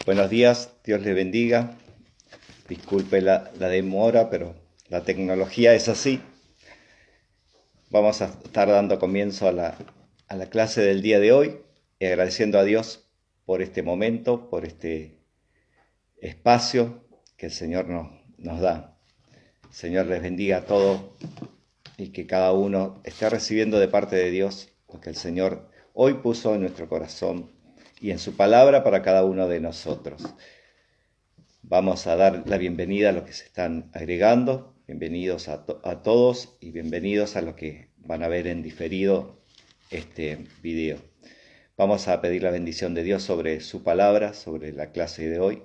Buenos días, Dios les bendiga. Disculpe la demora, pero la tecnología es así. Vamos a estar dando comienzo a la clase del día de hoy y agradeciendo a Dios por este momento, por este espacio que el Señor nos da. El Señor les bendiga a todos y que cada uno esté recibiendo de parte de Dios lo que el Señor hoy puso en nuestro corazón y en su palabra para cada uno de nosotros. Vamos a dar la bienvenida a los que se están agregando, bienvenidos a todos y bienvenidos a los que van a ver en diferido este video. Vamos a pedir la bendición de Dios sobre su palabra, sobre la clase de hoy.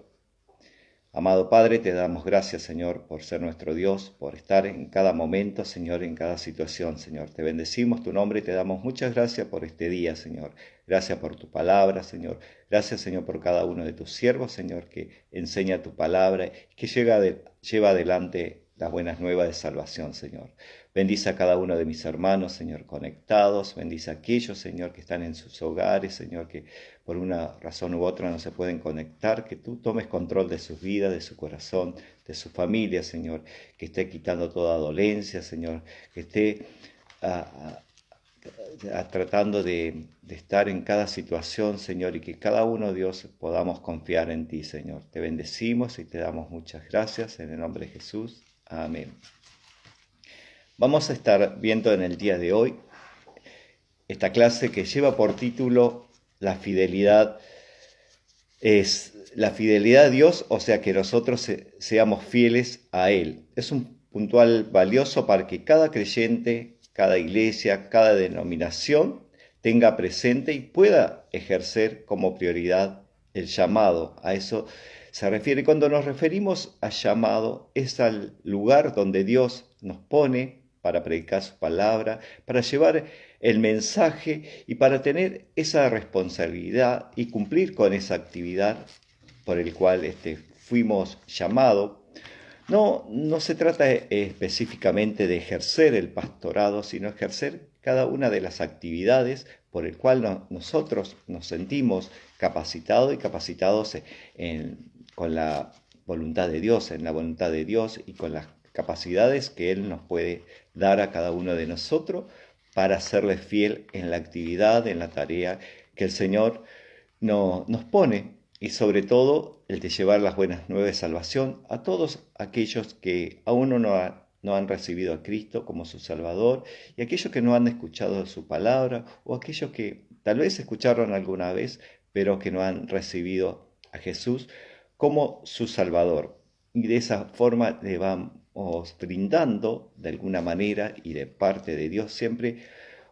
Amado Padre, te damos gracias, Señor, por ser nuestro Dios, por estar en cada momento, Señor, en cada situación, Señor. Te bendecimos tu nombre y te damos muchas gracias por este día, Señor. Gracias por tu palabra, Señor. Gracias, Señor, por cada uno de tus siervos, Señor, que enseña tu palabra y que lleva adelante las buenas nuevas de salvación, Señor. Bendice a cada uno de mis hermanos, Señor, conectados. Bendice a aquellos, Señor, que están en sus hogares, Señor, que por una razón u otra no se pueden conectar. Que tú tomes control de sus vidas, de su corazón, de su familia, Señor. Que esté quitando toda dolencia, Señor. Que esté tratando de estar en cada situación, Señor, y que cada uno, Dios, podamos confiar en ti, Señor. Te bendecimos y te damos muchas gracias en el nombre de Jesús. Amén. Vamos a estar viendo en el día de hoy esta clase que lleva por título La fidelidad es la fidelidad a Dios, o sea que nosotros seamos fieles a Él. Es un puntual valioso para que cada creyente, cada iglesia, cada denominación tenga presente y pueda ejercer como prioridad el llamado. A eso se refiere. Cuando nos referimos a llamado, es al lugar donde Dios nos pone para predicar su palabra, para llevar el mensaje y para tener esa responsabilidad y cumplir con esa actividad por el cual fuimos llamados. No se trata específicamente de ejercer el pastorado, sino ejercer cada una de las actividades por el cual nosotros nos sentimos capacitados y capacitados con la voluntad de Dios, en la voluntad de Dios y con las capacidades que Él nos puede dar a cada uno de nosotros para serle fiel en la actividad, en la tarea que el Señor nos pone, y sobre todo el de llevar las buenas nuevas de salvación a todos aquellos que aún no han recibido a Cristo como su Salvador, y aquellos que no han escuchado su palabra, o aquellos que tal vez escucharon alguna vez, pero que no han recibido a Jesús como su Salvador. Y de esa forma le vamos brindando de alguna manera y de parte de Dios siempre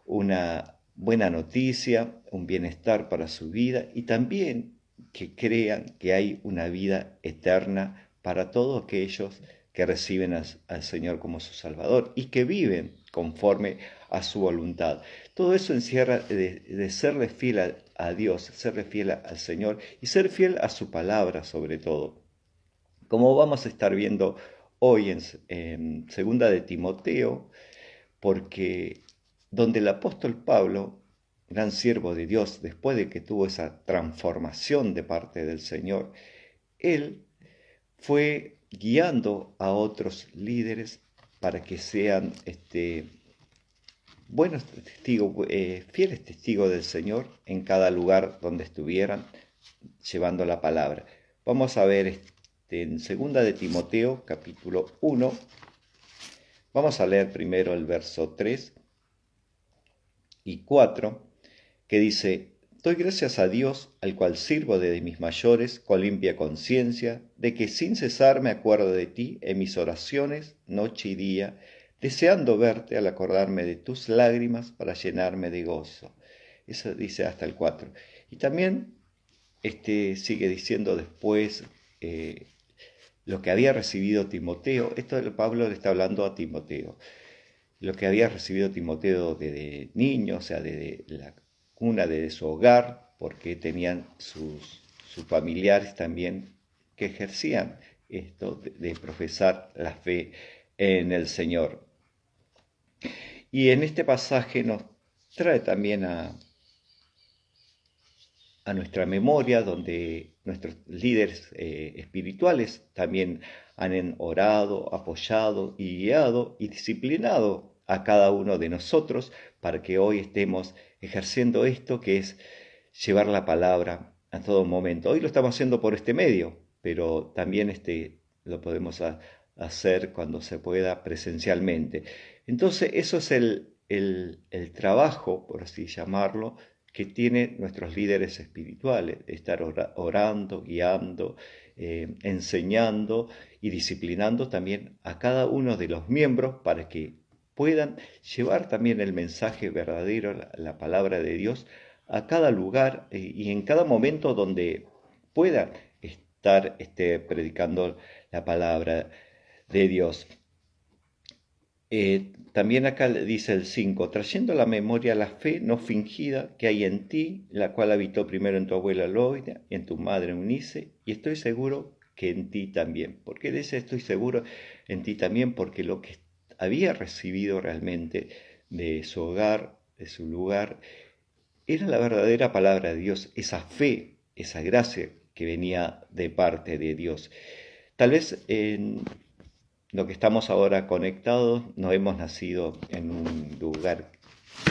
una buena noticia, un bienestar para su vida y también que crean que hay una vida eterna para todos aquellos que reciben al Señor como su Salvador y que viven conforme a su voluntad. Todo eso encierra de serle fiel a Dios, serle fiel al Señor y ser fiel a su palabra sobre todo. Como vamos a estar viendo hoy en segunda de Timoteo, porque donde el apóstol Pablo, gran siervo de Dios, después de que tuvo esa transformación de parte del Señor, él fue guiando a otros líderes para que sean buenos testigos, fieles testigos del Señor en cada lugar donde estuvieran llevando la palabra. Vamos a ver en segunda de Timoteo, capítulo 1. Vamos a leer primero el verso 3 y 4, que dice: Doy gracias a Dios, al cual sirvo desde mis mayores, con limpia conciencia, de que sin cesar me acuerdo de ti en mis oraciones, noche y día, deseando verte al acordarme de tus lágrimas para llenarme de gozo. Eso dice hasta el 4. Y también sigue diciendo después lo que había recibido Timoteo. Esto Pablo le está hablando a Timoteo. Lo que había recibido Timoteo desde niño, o sea, desde la cuna, desde su hogar, porque tenían sus familiares también que ejercían esto de profesar la fe en el Señor. Y en este pasaje nos trae también a nuestra memoria, donde nuestros líderes espirituales también han orado, apoyado y guiado y disciplinado a cada uno de nosotros para que hoy estemos ejerciendo esto que es llevar la palabra a todo momento. Hoy lo estamos haciendo por este medio, pero también lo podemos hacer cuando se pueda presencialmente. Entonces eso es el trabajo, por así llamarlo, que tienen nuestros líderes espirituales, estar orando, guiando, enseñando y disciplinando también a cada uno de los miembros para que puedan llevar también el mensaje verdadero, la palabra de Dios, a cada lugar y en cada momento donde puedan estar predicando la palabra de Dios. También acá dice el 5, trayendo a la memoria la fe no fingida que hay en ti, la cual habitó primero en tu abuela Loida y en tu madre Eunice, y estoy seguro que en ti también. ¿Por qué dice estoy seguro en ti también? Porque lo que había recibido realmente de su hogar, de su lugar, era la verdadera palabra de Dios, esa fe, esa gracia que venía de parte de Dios. Tal vez en lo que estamos ahora conectados, no hemos nacido en un lugar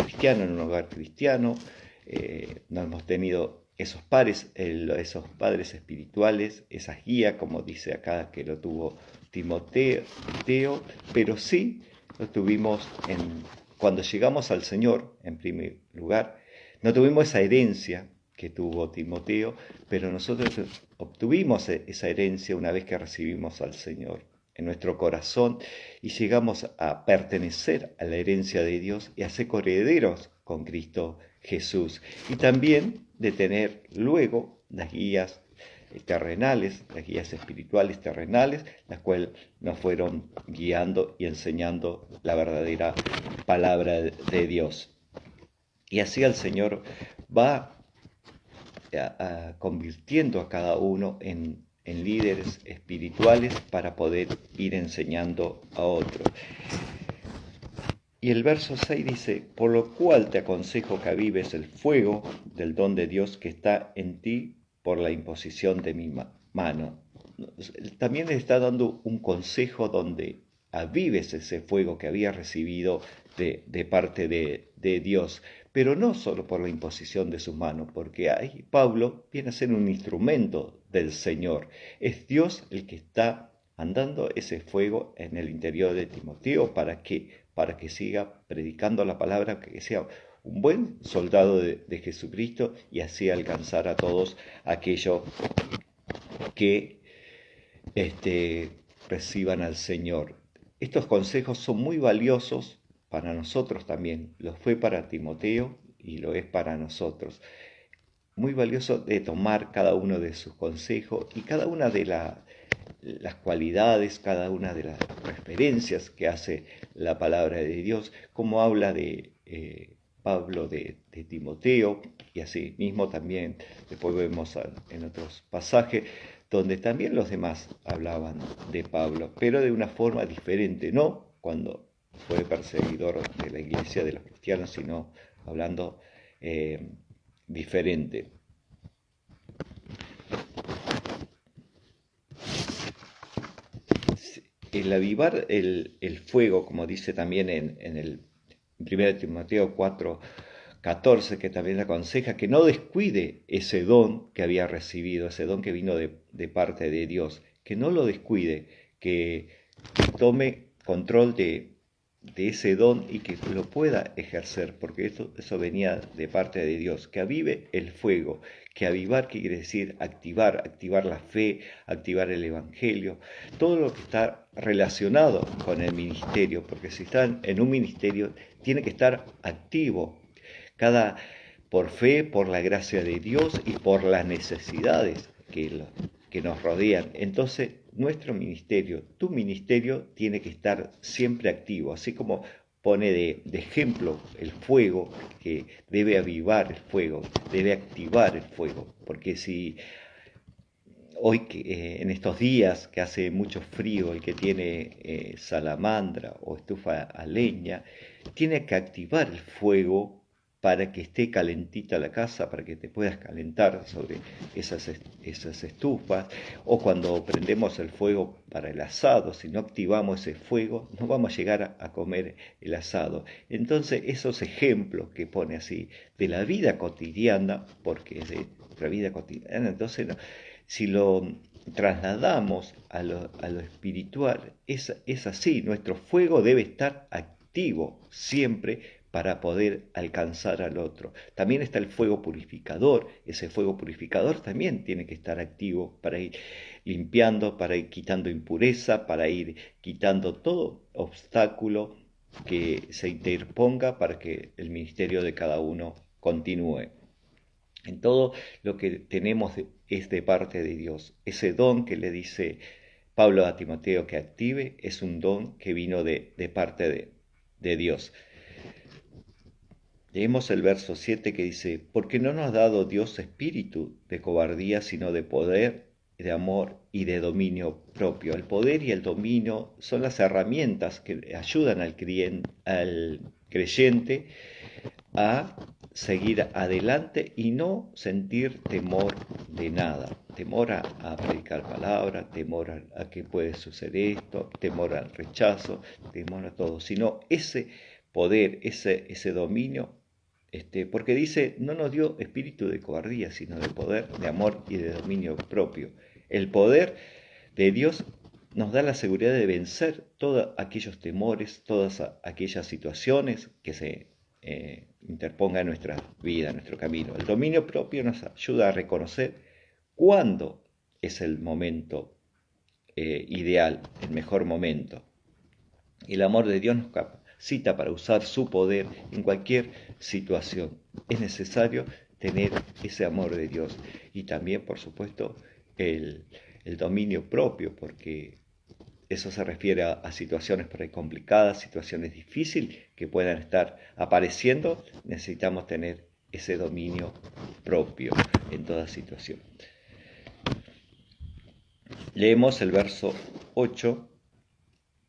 cristiano, no hemos tenido esos padres espirituales, esas guías, como dice acá que lo tuvo Timoteo, pero sí lo tuvimos cuando llegamos al Señor, en primer lugar. No tuvimos esa herencia que tuvo Timoteo, pero nosotros obtuvimos esa herencia una vez que recibimos al Señor en nuestro corazón y llegamos a pertenecer a la herencia de Dios y a ser coherederos con Cristo Jesús. Y también de tener luego las guías terrenales, las guías espirituales terrenales, las cuales nos fueron guiando y enseñando la verdadera palabra de Dios. Y así el Señor va convirtiendo a cada uno en líderes espirituales para poder ir enseñando a otros. Y el verso 6 dice, por lo cual te aconsejo que avives el fuego del don de Dios que está en ti por la imposición de mi mano. También le está dando un consejo donde avives ese fuego que había recibido de parte de Dios, pero no solo por la imposición de sus manos, porque ahí Pablo viene a ser un instrumento del Señor. Es Dios el que está andando ese fuego en el interior de Timoteo para que siga predicando la palabra, que sea un buen soldado de Jesucristo y así alcanzar a todos aquellos que reciban al Señor. Estos consejos son muy valiosos para nosotros también. Lo fue para Timoteo y lo es para nosotros. Muy valioso de tomar cada uno de sus consejos y cada una de las cualidades, cada una de las referencias que hace la palabra de Dios, como habla de Pablo de Timoteo, y así mismo también después vemos en otros pasajes donde también los demás hablaban de Pablo, pero de una forma diferente, no cuando fue perseguidor de la iglesia de los cristianos, sino hablando diferente. El avivar el fuego, como dice también en el 1 Timoteo 4:14, que también aconseja que no descuide ese don que había recibido, ese don que vino de parte de Dios, que no lo descuide, que tome control de ese don y que lo pueda ejercer, porque eso venía de parte de Dios, que avive el fuego, que avivar quiere decir activar la fe, activar el evangelio, todo lo que está relacionado con el ministerio, porque si están en un ministerio tiene que estar activo, por fe, por la gracia de Dios y por las necesidades que nos rodean. Entonces, nuestro ministerio, tu ministerio, tiene que estar siempre activo, así como pone de ejemplo el fuego, que debe avivar el fuego, debe activar el fuego, porque si hoy en estos días que hace mucho frío, el que tiene salamandra o estufa a leña, tiene que activar el fuego para que esté calentita la casa, para que te puedas calentar sobre esas estufas, o cuando prendemos el fuego para el asado, si no activamos ese fuego, no vamos a llegar a comer el asado. Entonces, esos ejemplos que pone así de la vida cotidiana, porque es de nuestra vida cotidiana, entonces si lo trasladamos a lo espiritual, es así, nuestro fuego debe estar activo siempre para poder alcanzar al otro. También está el fuego purificador, ese fuego purificador también tiene que estar activo para ir limpiando, para ir quitando impureza, para ir quitando todo obstáculo que se interponga para que el ministerio de cada uno continúe. En todo lo que tenemos es de parte de Dios. Ese don que le dice Pablo a Timoteo que active es un don que vino de parte de Dios. Leemos el verso 7 que dice, porque no nos ha dado Dios espíritu de cobardía, sino de poder, de amor y de dominio propio. El poder y el dominio son las herramientas que ayudan al creyente a seguir adelante y no sentir temor de nada. Temor a predicar palabra, temor a que puede suceder esto, temor al rechazo, temor a todo, sino ese poder, ese dominio, porque dice, no nos dio espíritu de cobardía, sino de poder, de amor y de dominio propio. El poder de Dios nos da la seguridad de vencer todos aquellos temores, todas aquellas situaciones que se interpongan en nuestra vida, en nuestro camino. El dominio propio nos ayuda a reconocer cuándo es el momento ideal, el mejor momento. El amor de Dios nos capacita para usar su poder en cualquier situación. Es necesario tener ese amor de Dios y también, por supuesto, el dominio propio, porque eso se refiere a situaciones por ahí complicadas, situaciones difíciles que puedan estar apareciendo. Necesitamos tener ese dominio propio en toda situación. Leemos el verso 8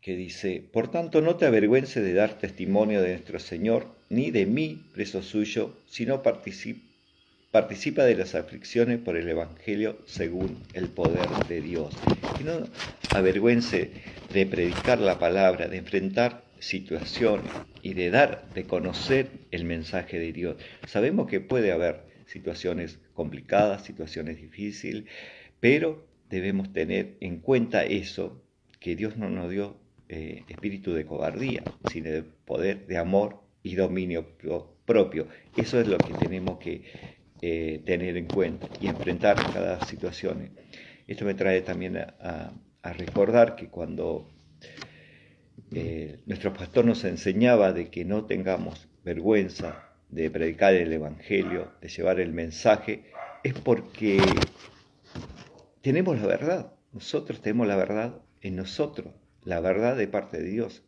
que dice, por tanto no te avergüences de dar testimonio de nuestro Señor, ni de mí, preso suyo, sino participa de las aflicciones por el Evangelio según el poder de Dios. Que no avergüence de predicar la palabra, de enfrentar situaciones y de conocer el mensaje de Dios. Sabemos que puede haber situaciones complicadas, situaciones difíciles, pero debemos tener en cuenta eso, que Dios no nos dio espíritu de cobardía, sino de poder, de amor y dominio propio. Eso es lo que tenemos que tener en cuenta y enfrentar cada situación. Esto me trae también a recordar que cuando nuestro pastor nos enseñaba de que no tengamos vergüenza de predicar el Evangelio, de llevar el mensaje, es porque tenemos la verdad. Nosotros tenemos la verdad en nosotros, la verdad de parte de Dios.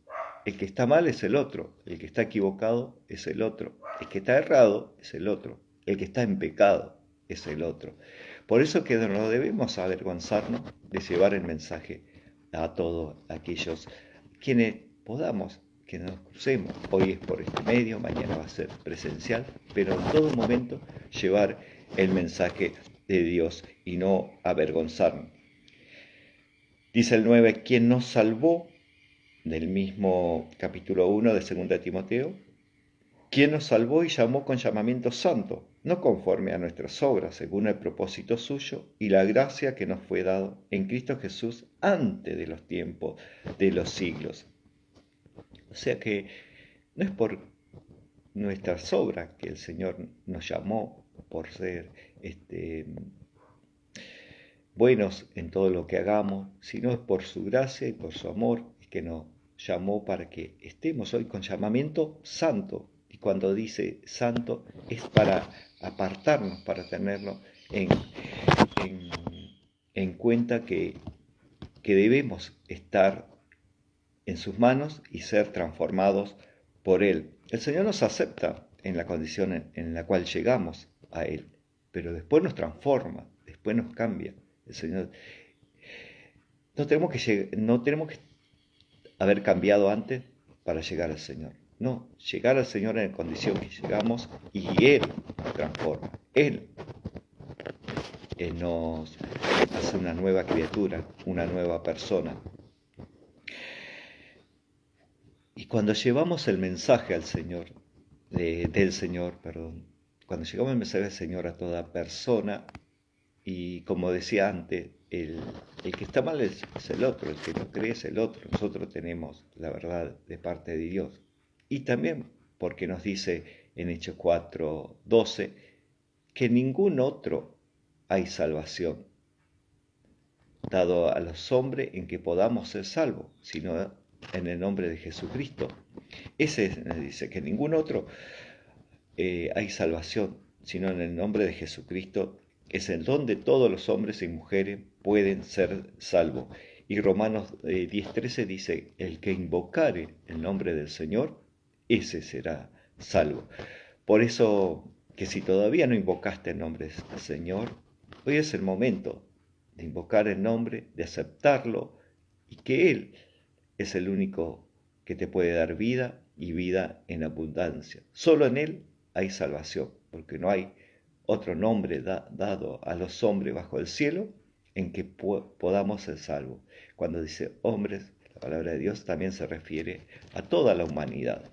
El que está mal es el otro, el que está equivocado es el otro, el que está errado es el otro, el que está en pecado es el otro. Por eso que no debemos avergonzarnos de llevar el mensaje a todos aquellos quienes podamos, que nos crucemos. Hoy es por este medio, mañana va a ser presencial, pero en todo momento llevar el mensaje de Dios y no avergonzarnos. Dice el 9, quien nos salvó, del mismo capítulo 1 de 2 Timoteo, quien nos salvó y llamó con llamamiento santo, no conforme a nuestras obras, según el propósito suyo y la gracia que nos fue dado en Cristo Jesús antes de los tiempos de los siglos. O sea que no es por nuestras obras que el Señor nos llamó, por ser buenos en todo lo que hagamos, sino es por su gracia y por su amor que nos llamó para que estemos hoy con llamamiento santo. Y cuando dice santo es para apartarnos, para tenerlo en cuenta que debemos estar en sus manos y ser transformados por Él. El Señor nos acepta en la condición en la cual llegamos a Él, pero después nos transforma, después nos cambia. El Señor, no tenemos que haber cambiado antes para llegar al Señor. No, llegar al Señor en la condición que llegamos y Él nos transforma. Él nos hace una nueva criatura, una nueva persona. Y cuando llevamos el mensaje al Señor, del Señor, cuando llevamos el mensaje del Señor a toda persona, y como decía antes, el que está mal es el otro, el que no cree es el otro. Nosotros tenemos la verdad de parte de Dios. Y también porque nos dice en Hechos 4:12 que ningún otro hay salvación dado a los hombres en que podamos ser salvos, sino en el nombre de Jesucristo. Ese nos dice que ningún otro hay salvación, sino en el nombre de Jesucristo. Es el don de todos los hombres y mujeres pueden ser salvos. Y Romanos 10:13 dice, el que invocare el nombre del Señor, ese será salvo. Por eso que si todavía no invocaste el nombre del Señor, hoy es el momento de invocar el nombre, de aceptarlo, y que Él es el único que te puede dar vida y vida en abundancia. Solo en Él hay salvación, porque no hay otro nombre dado a los hombres bajo el cielo en que podamos ser salvos. Cuando dice hombres, la palabra de Dios también se refiere a toda la humanidad,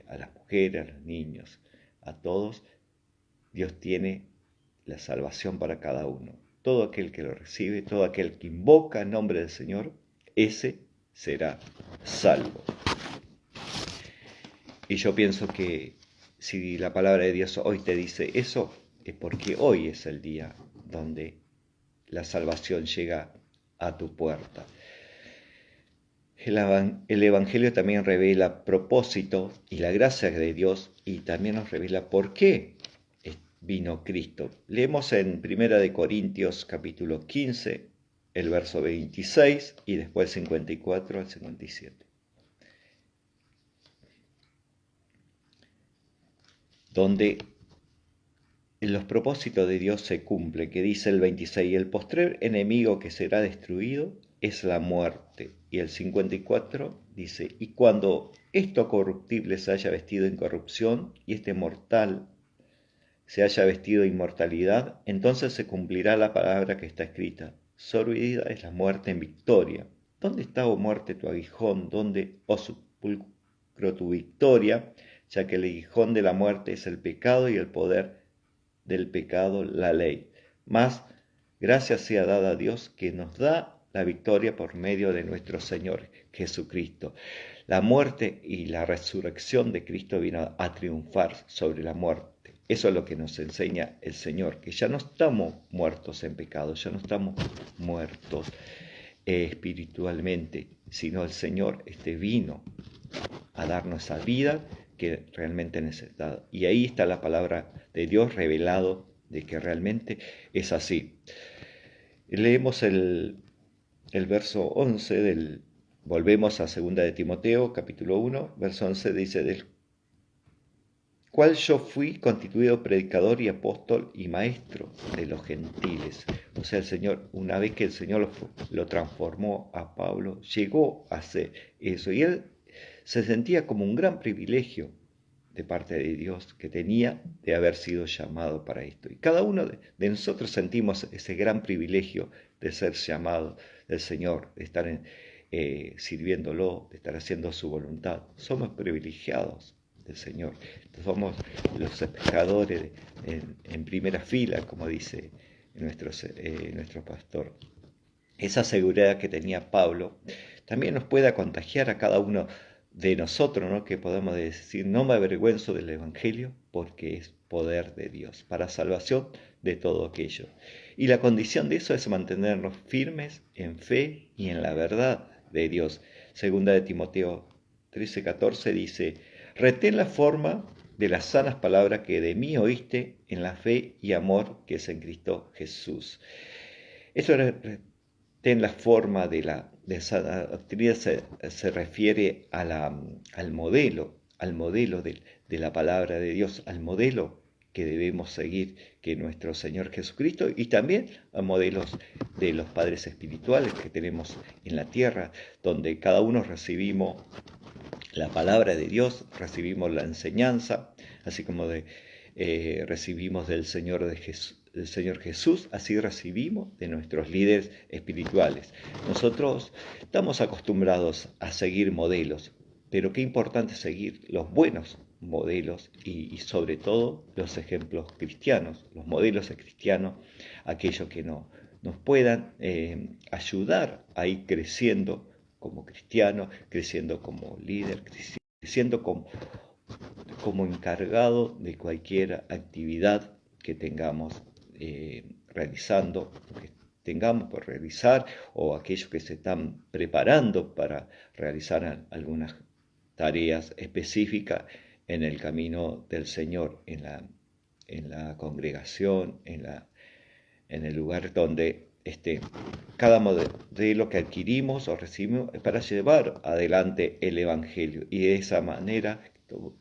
a las mujeres, a los niños, a todos. Dios tiene la salvación para cada uno. Todo aquel que lo recibe, todo aquel que invoca el nombre del Señor, ese será salvo. Y yo pienso que si la palabra de Dios hoy te dice eso, es porque hoy es el día donde la salvación llega a tu puerta. El Evangelio también revela propósito y la gracia de Dios, y también nos revela por qué vino Cristo. Leemos en 1 Corintios capítulo 15, el verso 26 y después 54 al 57. Donde los propósitos de Dios se cumplen, que dice el 26, el postrer enemigo que será destruido es la muerte. Y el 54 dice, y cuando esto corruptible se haya vestido en corrupción y este mortal se haya vestido de inmortalidad, entonces se cumplirá la palabra que está escrita. Sorbida es la muerte en victoria. ¿Dónde está, oh muerte, tu aguijón? ¿Dónde, oh sepulcro, tu victoria? Ya que el aguijón de la muerte es el pecado y el poder del pecado la ley. Mas gracias sea dada a Dios que nos da la victoria por medio de nuestro Señor Jesucristo. La muerte y la resurrección de Cristo vino a triunfar sobre la muerte. Eso es lo que nos enseña el Señor, que ya no estamos muertos en pecado, ya no estamos muertos espiritualmente, sino el Señor vino a darnos esa vida que realmente necesitamos. Y ahí está la palabra de Dios revelado de que realmente es así. Leemos el verso 11 volvemos a 2 de Timoteo, capítulo 1, verso 11, dice, del cual yo fui constituido predicador y apóstol y maestro de los gentiles. O sea, el Señor, una vez que el Señor lo transformó a Pablo, llegó a hacer eso. Y él se sentía como un gran privilegio de parte de Dios que tenía de haber sido llamado para esto. Y cada uno de nosotros sentimos ese gran privilegio de ser llamado del Señor, de estar sirviéndolo, de estar haciendo su voluntad. Somos privilegiados del Señor. Somos los pescadores en primera fila, como dice nuestro pastor. Esa seguridad que tenía Pablo también nos puede contagiar a cada uno de nosotros, ¿no? Que podemos decir, no me avergüenzo del Evangelio porque es poder de Dios para salvación de todo aquello. Y la condición de eso es mantenernos firmes en fe y en la verdad de Dios. Segunda de Timoteo 13:14 dice, retén la forma de las sanas palabras que de mí oíste en la fe y amor que es en Cristo Jesús. Esto retén la forma de esa doctrina se refiere al modelo de la palabra de Dios, al modelo que debemos seguir, que nuestro Señor Jesucristo, y también a modelos de los padres espirituales que tenemos en la tierra, donde cada uno recibimos la palabra de Dios, recibimos la enseñanza, así como recibimos del Señor Jesús, así recibimos de nuestros líderes espirituales. Nosotros estamos acostumbrados a seguir modelos, pero qué importante seguir los buenos modelos y sobre todo los ejemplos cristianos, los modelos cristianos, aquellos que nos puedan ayudar a ir creciendo como cristiano, creciendo como líder, creciendo como encargado de cualquier actividad que tengamos realizando, que tengamos por realizar, o aquellos que se están preparando para realizar algunas tareas específicas en el camino del Señor, en la congregación, en el lugar donde esté. Cada modelo que adquirimos o recibimos es para llevar adelante el Evangelio y de esa manera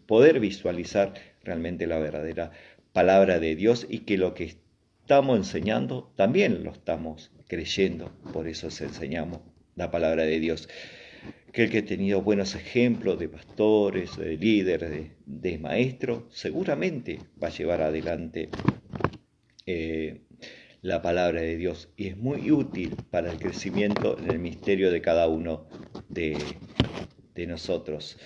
poder visualizar realmente la verdadera palabra de Dios y que lo que estamos enseñando también lo estamos creyendo, por eso enseñamos la palabra de Dios. Que el que ha tenido buenos ejemplos de pastores, de líderes, de maestros, seguramente va a llevar adelante la palabra de Dios y es muy útil para el crecimiento en el misterio de cada uno de nosotros.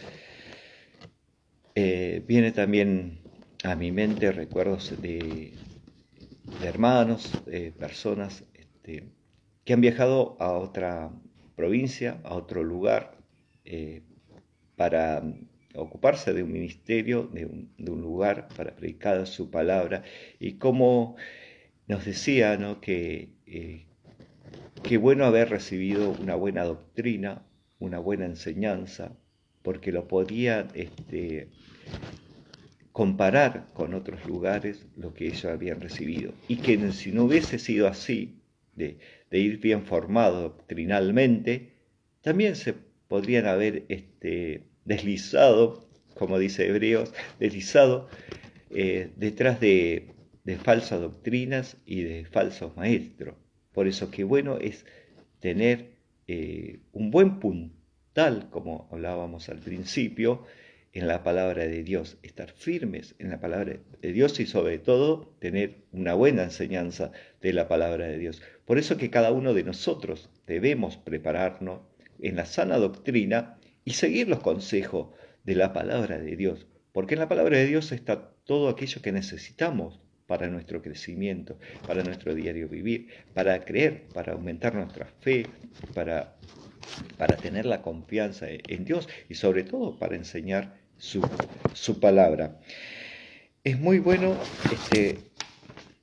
Viene también a mi mente recuerdos de hermanos, personas que han viajado a otra provincia, a otro lugar, para ocuparse de un ministerio, de un lugar, para predicar su palabra, y como nos decía, ¿no?, que bueno haber recibido una buena doctrina, una buena enseñanza, porque lo podía comparar con otros lugares lo que ellos habían recibido. Y que si no hubiese sido así, de ir bien formado doctrinalmente, también se podrían haber deslizado, como dice Hebreos, deslizado detrás de falsas doctrinas y de falsos maestros. Por eso que bueno es tener un buen puntal, como hablábamos al principio, en la palabra de Dios, estar firmes en la palabra de Dios y sobre todo tener una buena enseñanza de la palabra de Dios. Por eso que cada uno de nosotros debemos prepararnos en la sana doctrina y seguir los consejos de la palabra de Dios, porque en la palabra de Dios está todo aquello que necesitamos para nuestro crecimiento, para nuestro diario vivir, para creer, para aumentar nuestra fe, para tener la confianza en Dios y sobre todo para enseñar su palabra. Es muy bueno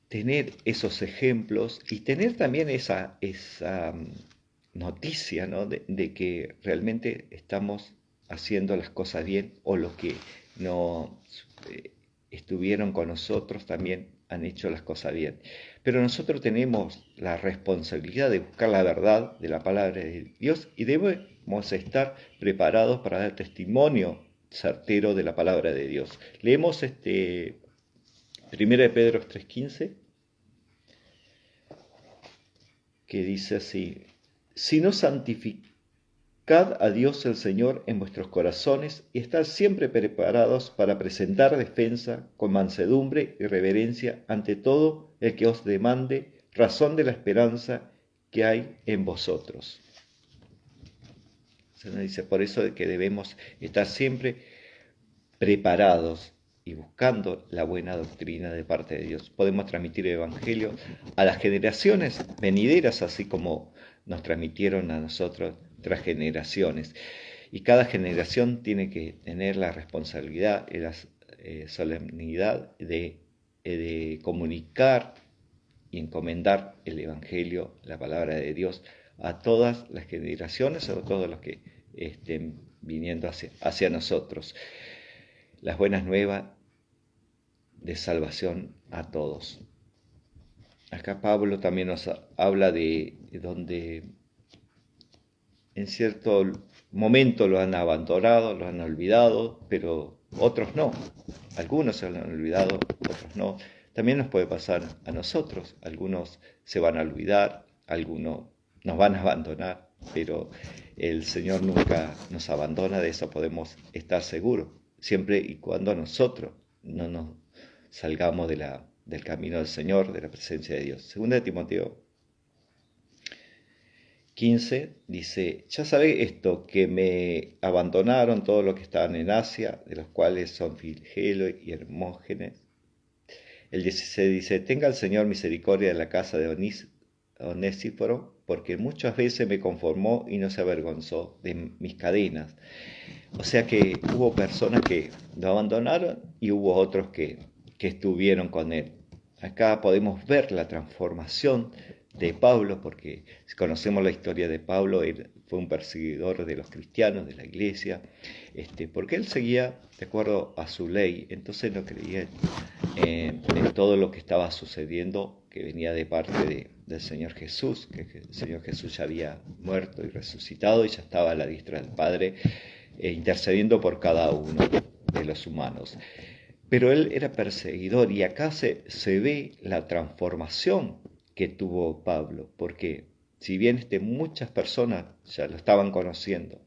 tener esos ejemplos y tener también esa noticia, ¿no?, de que realmente estamos haciendo las cosas bien, o los que no estuvieron con nosotros también han hecho las cosas bien. Pero nosotros tenemos la responsabilidad de buscar la verdad de la palabra de Dios y debemos estar preparados para dar testimonio certero de la palabra de Dios. Leemos 1 Pedro 3:15, que dice así: si no santificad a Dios el Señor en vuestros corazones y estad siempre preparados para presentar defensa con mansedumbre y reverencia ante todo el que os demande razón de la esperanza que hay en vosotros. Se nos dice por eso de que debemos estar siempre preparados y buscando la buena doctrina de parte de Dios. Podemos transmitir el Evangelio a las generaciones venideras, así como nos transmitieron a nosotros otras generaciones. Y cada generación tiene que tener la responsabilidad y la solemnidad de comunicar y encomendar el Evangelio, la palabra de Dios, a todas las generaciones, a todos los que estén viniendo hacia nosotros. Las buenas nuevas de salvación a todos. Acá Pablo también nos habla de donde en cierto momento lo han abandonado, lo han olvidado, pero otros no. Algunos se lo han olvidado, otros no. También nos puede pasar a nosotros. Algunos se van a olvidar, algunos nos van a abandonar, pero el Señor nunca nos abandona, de eso podemos estar seguros, siempre y cuando nosotros no nos salgamos del camino del Señor, de la presencia de Dios. Segunda de Timoteo 15 dice: ya sabéis esto, que me abandonaron todos los que estaban en Asia, de los cuales son Figelo y Hermógenes. El 16 dice: tenga el Señor misericordia de la casa de Onésiforo, porque muchas veces me conformó y no se avergonzó de mis cadenas. O sea que hubo personas que lo abandonaron y hubo otros que estuvieron con él. Acá podemos ver la transformación de Pablo, porque si conocemos la historia de Pablo, él fue un perseguidor de los cristianos, de la iglesia, porque él seguía de acuerdo a su ley, entonces no creía en todo lo que estaba sucediendo, que venía de parte del Señor Jesús, que el Señor Jesús ya había muerto y resucitado y ya estaba a la diestra del Padre, intercediendo por cada uno de los humanos. Pero él era perseguidor, y acá se ve la transformación que tuvo Pablo, porque si bien muchas personas ya lo estaban conociendo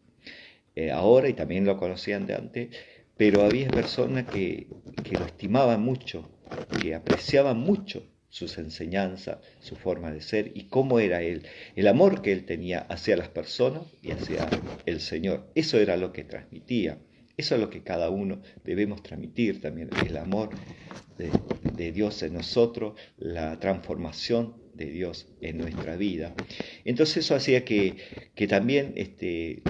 ahora, y también lo conocían de antes, pero había personas que lo estimaban mucho, que apreciaban mucho sus enseñanzas, su forma de ser y cómo era él, el amor que él tenía hacia las personas y hacia el Señor. Eso era lo que transmitía. Eso es lo que cada uno debemos transmitir también, el amor de Dios en nosotros, la transformación de Dios en nuestra vida. Entonces eso hacía que también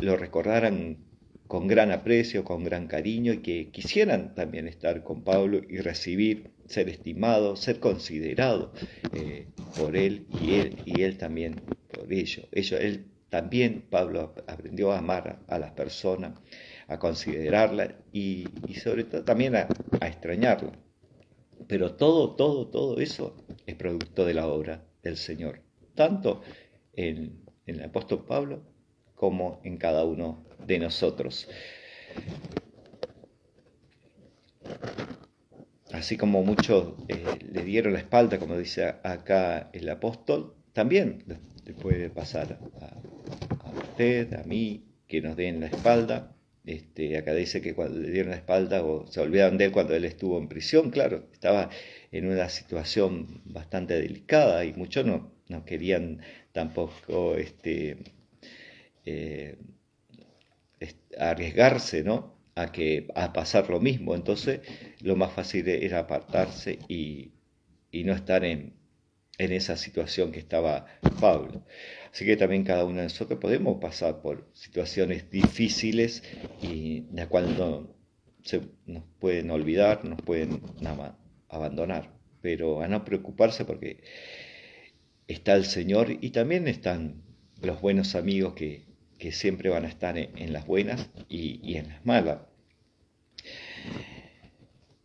lo recordaran con gran aprecio, con gran cariño, y que quisieran también estar con Pablo y recibir, ser estimado, ser considerado por él y él también por ello. Él también, Pablo, aprendió a amar a las personas, a considerarla y sobre todo también a extrañarla. Pero todo eso es producto de la obra del Señor, tanto en el apóstol Pablo como en cada uno de nosotros. Así como muchos le dieron la espalda, como dice acá el apóstol, también le puede pasar a usted, a mí, que nos den la espalda. Acá dice que cuando le dieron la espalda o se olvidaron de él cuando él estuvo en prisión, claro, estaba en una situación bastante delicada y muchos no querían tampoco arriesgarse, ¿no? a pasar lo mismo. Entonces lo más fácil era apartarse y no estar en esa situación que estaba Pablo. Así que también cada uno de nosotros podemos pasar por situaciones difíciles y de las cuales nos pueden olvidar, nos pueden abandonar, pero a no preocuparse, porque está el Señor y también están los buenos amigos que siempre van a estar en las buenas y en las malas.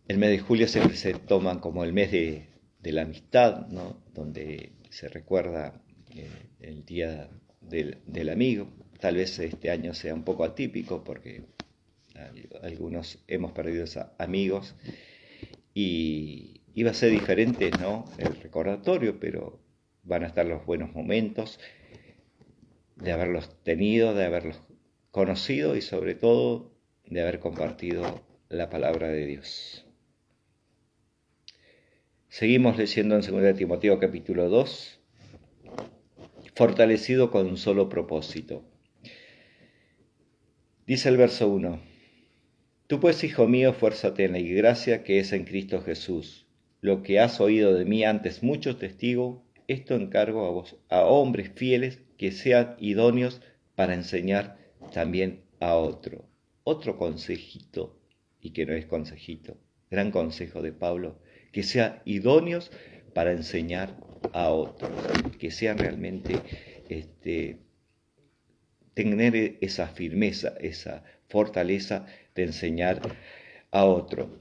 El mes de julio siempre se toma como el mes de la amistad, ¿no? Donde se recuerda el día del amigo. Tal vez este año sea un poco atípico porque algunos hemos perdido amigos y va a ser diferente, ¿no? El recordatorio, pero van a estar los buenos momentos de haberlos tenido, de haberlos conocido y sobre todo de haber compartido la palabra de Dios. Seguimos leyendo en 2 Timoteo capítulo 2, fortalecido con un solo propósito. Dice el verso 1: Tú pues, hijo mío, fuérzate en la gracia que es en Cristo Jesús. Lo que has oído de mí antes muchos testigos, esto encargo a vos, a hombres fieles que sean idóneos para enseñar también a otro. Otro consejito, y que no es consejito, gran consejo de Pablo: que sean idóneos para enseñar a otros, que sean realmente tener esa firmeza, esa fortaleza de enseñar a otro.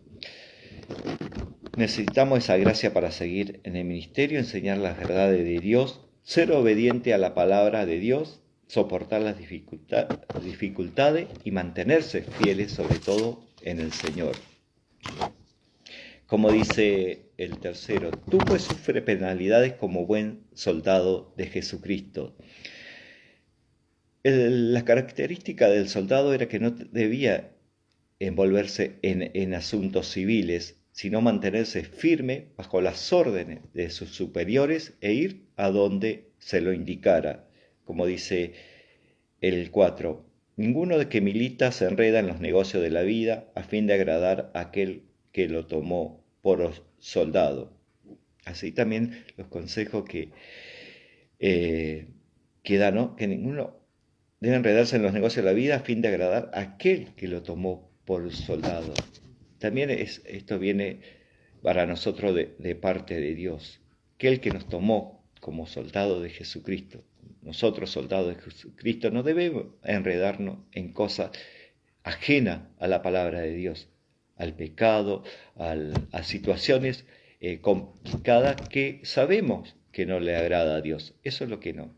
Necesitamos esa gracia para seguir en el ministerio, enseñar las verdades de Dios, ser obediente a la palabra de Dios, soportar las dificultades y mantenerse fieles sobre todo en el Señor. Como dice el tercero: tú pues sufre penalidades como buen soldado de Jesucristo. La característica del soldado era que no debía envolverse en asuntos civiles, sino mantenerse firme bajo las órdenes de sus superiores e ir a donde se lo indicara. Como dice el 4, ninguno de que milita se enreda en los negocios de la vida a fin de agradar a aquel que lo tomó por soldado. Así también los consejos que da, ¿no? Que ninguno debe enredarse en los negocios de la vida a fin de agradar a aquel que lo tomó por soldado. También esto viene para nosotros de parte de Dios, aquel que nos tomó como soldado de Jesucristo. Nosotros, soldados de Jesucristo, no debemos enredarnos en cosas ajenas a la palabra de Dios, al pecado, a situaciones complicadas que sabemos que no le agrada a Dios. Eso es lo que no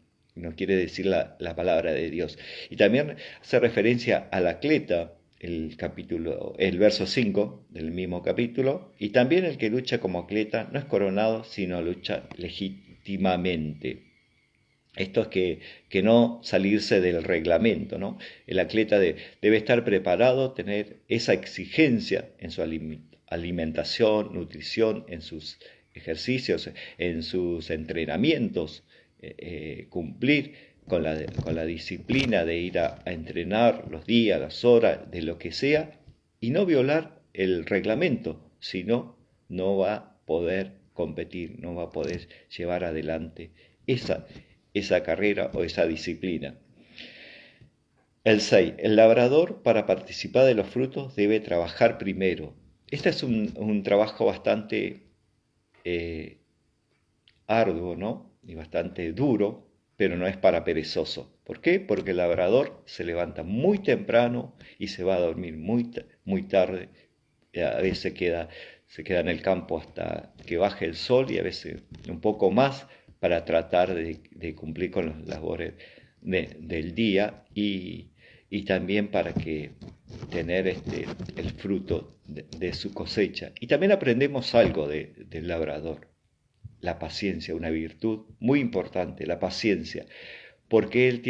quiere decir la palabra de Dios. Y también hace referencia al atleta, el verso 5 del mismo capítulo, y también el que lucha como atleta no es coronado, sino lucha legítimamente. Esto es que no salirse del reglamento, ¿no? El atleta debe estar preparado, tener esa exigencia en su alimentación, nutrición, en sus ejercicios, en sus entrenamientos, cumplir con la disciplina de ir a entrenar los días, las horas, de lo que sea, y no violar el reglamento, sino no va a poder competir, no va a poder llevar adelante esa carrera o esa disciplina. El 6. El labrador, para participar de los frutos, debe trabajar primero. Este es un trabajo bastante arduo, ¿no? Y bastante duro, pero no es para perezoso. ¿Por qué? Porque el labrador se levanta muy temprano y se va a dormir muy tarde. A veces se queda en el campo hasta que baje el sol y a veces un poco más para tratar de cumplir con las labores del día y también para que tener el fruto de su cosecha. Y también aprendemos algo del labrador. La paciencia, una virtud muy importante, la paciencia, porque él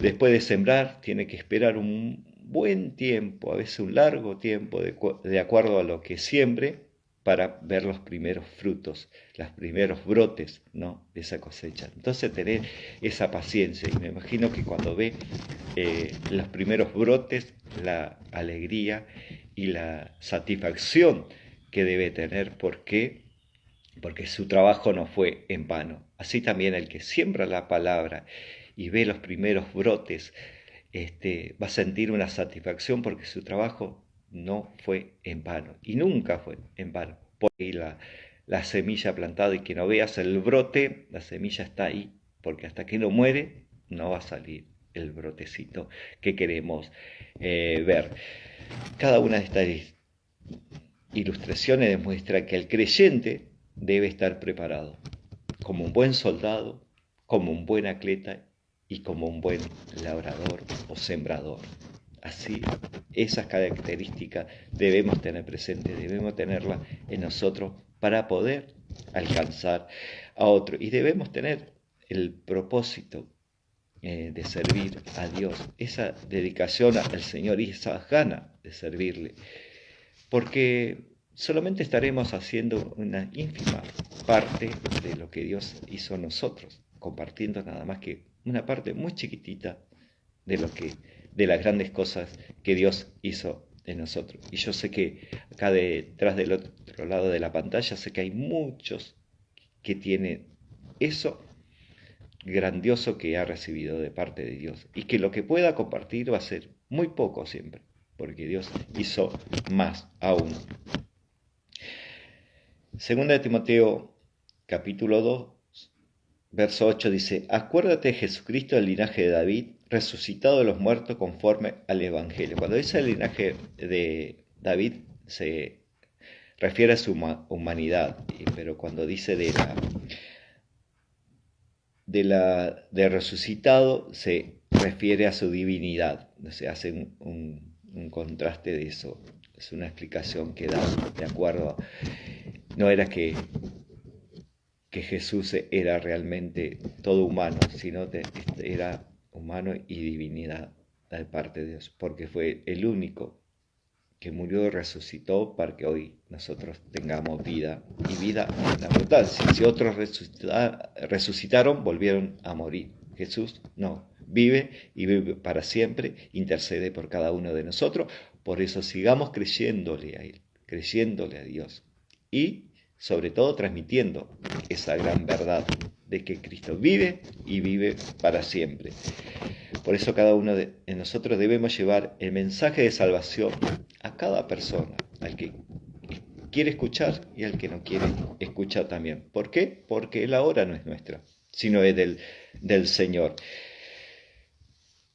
después de sembrar, tiene que esperar un buen tiempo, a veces un largo tiempo, de acuerdo a lo que siembre, para ver los primeros frutos, los primeros brotes, ¿no?, de esa cosecha. Entonces tener esa paciencia, y me imagino que cuando ve los primeros brotes, la alegría y la satisfacción que debe tener, porque su trabajo no fue en vano. Así también el que siembra la palabra y ve los primeros brotes, va a sentir una satisfacción porque su trabajo no fue en vano y nunca fue en vano. Porque la semilla plantada y que no veas el brote, la semilla está ahí, porque hasta que no muere no va a salir el brotecito que queremos ver. Cada una de estas ilustraciones demuestra que el creyente debe estar preparado como un buen soldado, como un buen atleta y como un buen labrador o sembrador. Así, esas características debemos tener presentes, debemos tenerlas en nosotros para poder alcanzar a otro. Y debemos tener el propósito de servir a Dios, esa dedicación al Señor y esa gana de servirle. Porque solamente estaremos haciendo una ínfima parte de lo que Dios hizo en nosotros, compartiendo nada más que una parte muy chiquitita de las grandes cosas que Dios hizo en nosotros. Y yo sé que acá detrás del otro lado de la pantalla, sé que hay muchos que tienen eso grandioso que ha recibido de parte de Dios y que lo que pueda compartir va a ser muy poco siempre, porque Dios hizo más aún. Segunda de Timoteo, capítulo 2, verso 8 dice: acuérdate de Jesucristo del linaje de David, resucitado de los muertos conforme al Evangelio. Cuando dice el linaje de David se refiere a su humanidad, pero cuando dice de resucitado se refiere a su divinidad. Se hace un contraste de eso. Es una explicación que da de acuerdo. No era que Jesús era realmente todo humano, sino era humano y divinidad de parte de Dios, porque fue el único que murió y resucitó para que hoy nosotros tengamos vida y vida en abundancia. Si otros resucitaron, volvieron a morir. Jesús no, vive y vive para siempre, intercede por cada uno de nosotros. Por eso sigamos creyéndole a Él, creyéndole a Dios y sobre todo transmitiendo esa gran verdad de que Cristo vive y vive para siempre. Por eso cada uno de nosotros debemos llevar el mensaje de salvación a cada persona, al que quiere escuchar y al que no quiere escuchar también. ¿Por qué? Porque la hora no es nuestra, sino es del Señor.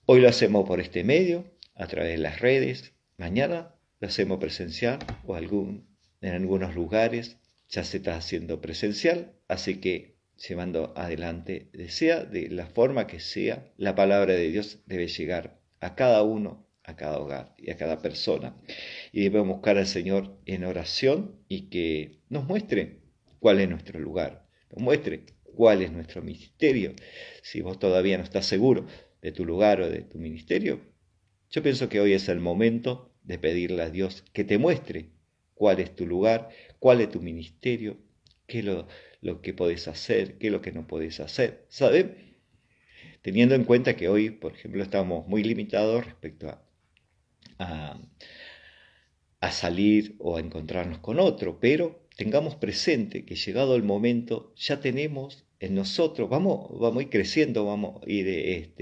Hoy lo hacemos por este medio, a través de las redes. Mañana lo hacemos presencial o en algunos lugares ya se está haciendo presencial, así que llevando adelante, sea de la forma que sea, la palabra de Dios debe llegar a cada uno, a cada hogar y a cada persona. Y debemos buscar al Señor en oración y que nos muestre cuál es nuestro lugar, nos muestre cuál es nuestro ministerio. Si vos todavía no estás seguro de tu lugar o de tu ministerio, yo pienso que hoy es el momento de pedirle a Dios que te muestre cuál es tu lugar, cuál es tu ministerio, qué es lo que podés hacer, qué es lo que no podés hacer. ¿Sabes? Teniendo en cuenta que hoy, por ejemplo, estamos muy limitados respecto a salir o a encontrarnos con otro, pero tengamos presente que llegado el momento ya tenemos en nosotros, vamos a ir creciendo, vamos a ir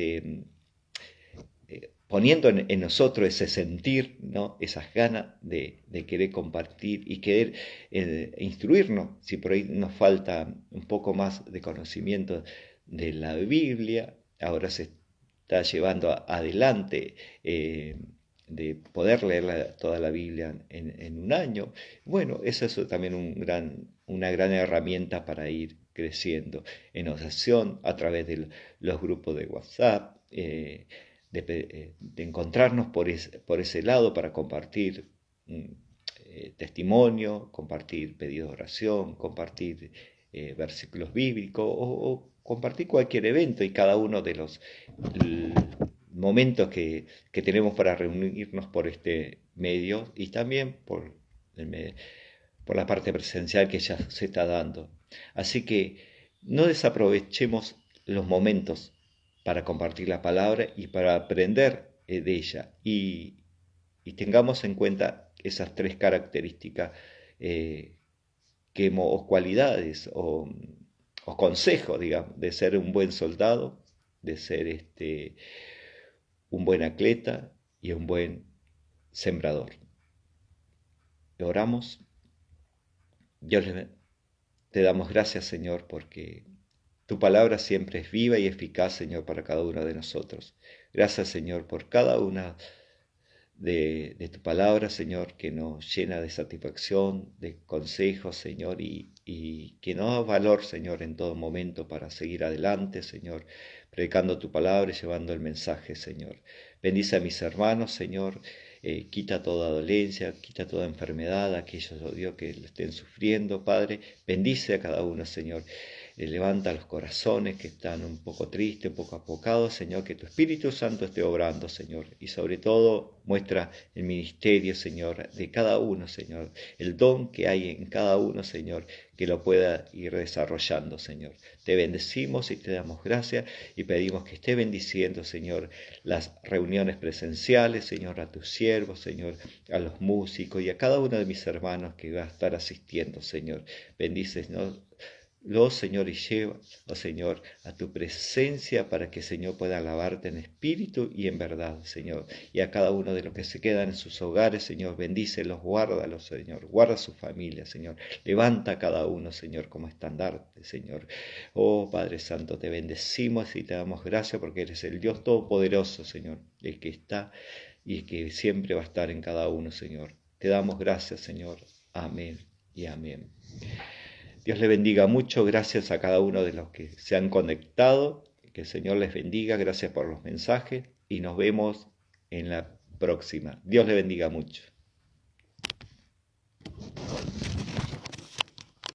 poniendo en nosotros ese sentir, ¿no? Esas ganas de querer compartir y querer instruirnos, si por ahí nos falta un poco más de conocimiento de la Biblia, ahora se está llevando adelante de poder leer toda la Biblia en un año. Bueno, eso es también una gran herramienta para ir creciendo en oración a través de los grupos de WhatsApp, de encontrarnos por ese lado para compartir testimonio, compartir pedidos de oración, compartir versículos bíblicos o compartir cualquier evento y cada uno de los momentos que tenemos para reunirnos por este medio y también por la parte presencial que ya se está dando. Así que no desaprovechemos los momentos para compartir la palabra y para aprender de ella. Y tengamos en cuenta esas tres características o cualidades o consejos, digamos, de ser un buen soldado, de ser un buen atleta y un buen sembrador. Oramos. Dios, te damos gracias, Señor, porque tu palabra siempre es viva y eficaz, Señor, para cada uno de nosotros. Gracias, Señor, por cada una de tu palabra, Señor, que nos llena de satisfacción, de consejos, Señor, y que nos da valor, Señor, en todo momento para seguir adelante, Señor, predicando tu palabra y llevando el mensaje, Señor. Bendice a mis hermanos, Señor, quita toda dolencia, quita toda enfermedad, aquellos, oh Dios, que lo estén sufriendo, Padre. Bendice a cada uno, Señor. Levanta los corazones que están un poco tristes, un poco apocados, Señor, que tu Espíritu Santo esté obrando, Señor, y sobre todo muestra el ministerio, Señor, de cada uno, Señor, el don que hay en cada uno, Señor, que lo pueda ir desarrollando, Señor. Te bendecimos y te damos gracias y pedimos que esté bendiciendo, Señor, las reuniones presenciales, Señor, a tus siervos, Señor, a los músicos y a cada uno de mis hermanos que va a estar asistiendo, Señor. Bendícenos, Señor, y lleva, oh Señor, a tu presencia para que, Señor, pueda alabarte en espíritu y en verdad, Señor. Y a cada uno de los que se quedan en sus hogares, Señor, bendícelos, guárdalos, Señor. Guarda su familia, Señor. Levanta a cada uno, Señor, como estandarte, Señor. Oh, Padre Santo, te bendecimos y te damos gracias porque eres el Dios Todopoderoso, Señor, el que está y el que siempre va a estar en cada uno, Señor. Te damos gracias, Señor. Amén y amén. Dios le bendiga mucho, gracias a cada uno de los que se han conectado, que el Señor les bendiga, gracias por los mensajes y nos vemos en la próxima. Dios le bendiga mucho.